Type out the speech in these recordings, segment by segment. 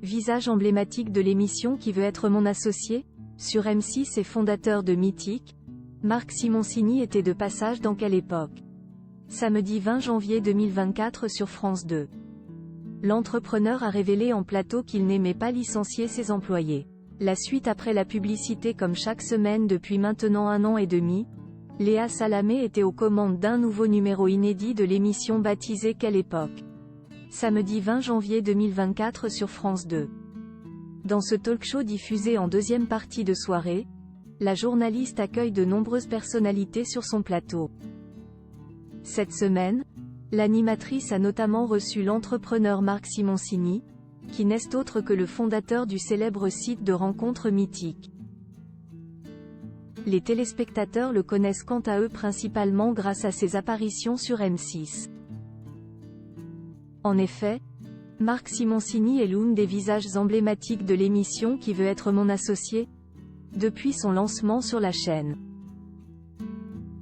Visage emblématique de l'émission Qui veut être mon associé? Sur M6 et fondateur de Mythique, Marc Simoncini était de passage dans Quelle époque? Samedi 20 janvier 2024 sur France 2. L'entrepreneur a révélé en plateau qu'il n'aimait pas licencier ses employés. La suite après la publicité. Comme chaque semaine depuis maintenant 1 an et demi, Léa Salamé était aux commandes d'un nouveau numéro inédit de l'émission baptisée Quelle époque? Samedi 20 janvier 2024 sur France 2. Dans ce talk-show diffusé en deuxième partie de soirée, la journaliste accueille de nombreuses personnalités sur son plateau. Cette semaine, l'animatrice a notamment reçu l'entrepreneur Marc Simoncini, qui n'est autre que le fondateur du célèbre site de rencontres Mythique. Les téléspectateurs le connaissent quant à eux principalement grâce à ses apparitions sur M6. En effet, Marc Simoncini est l'un des visages emblématiques de l'émission Qui veut être mon associé? Depuis son lancement sur la chaîne.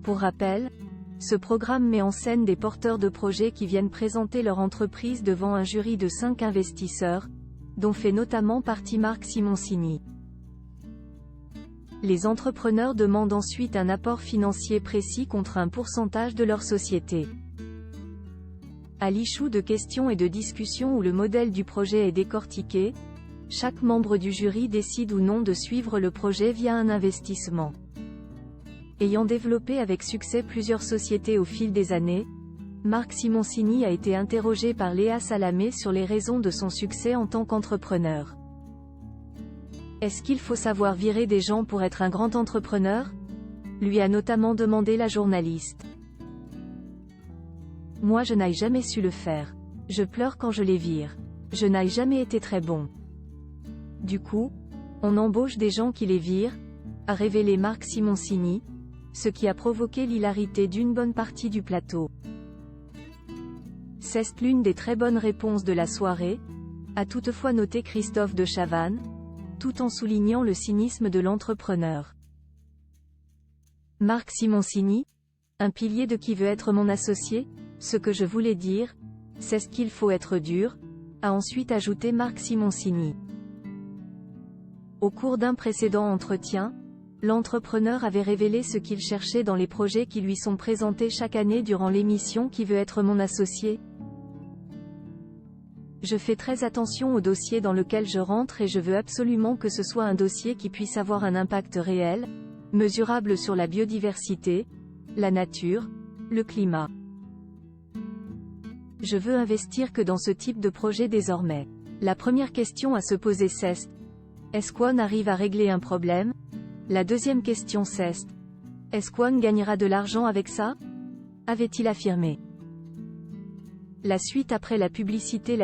Pour rappel, ce programme met en scène des porteurs de projets qui viennent présenter leur entreprise devant un jury de 5 investisseurs, dont fait notamment partie Marc Simoncini. Les entrepreneurs demandent ensuite un apport financier précis contre un pourcentage de leur société. À l'issue de questions et de discussions où le modèle du projet est décortiqué, chaque membre du jury décide ou non de suivre le projet via un investissement. Ayant développé avec succès plusieurs sociétés au fil des années, Marc Simoncini a été interrogé par Léa Salamé sur les raisons de son succès en tant qu'entrepreneur. Est-ce qu'il faut savoir virer des gens pour être un grand entrepreneur? Lui a notamment demandé la journaliste. Moi je n'ai jamais su le faire. Je pleure quand je les vire. Je n'ai jamais été très bon. Du coup, on embauche des gens qui les virent, a révélé Marc Simoncini, ce qui a provoqué l'hilarité d'une bonne partie du plateau. C'est l'une des très bonnes réponses de la soirée, a toutefois noté Christophe de Chavannes, tout en soulignant le cynisme de l'entrepreneur. Marc Simoncini, un pilier de Qui veut être mon associé? Ce que je voulais dire, c'est qu'il faut être dur, a ensuite ajouté Marc Simoncini. Au cours d'un précédent entretien, l'entrepreneur avait révélé ce qu'il cherchait dans les projets qui lui sont présentés chaque année durant l'émission Qui veut être mon associé? Je fais très attention au dossier dans lequel je rentre et je veux absolument que ce soit un dossier qui puisse avoir un impact réel, mesurable sur la biodiversité, la nature, le climat. Je veux investir que dans ce type de projet désormais. La première question à se poser c'est: est-ce qu'on arrive à régler un problème? La deuxième question c'est: est-ce qu'on gagnera de l'argent avec ça? Avait-il affirmé. La suite après la publicité.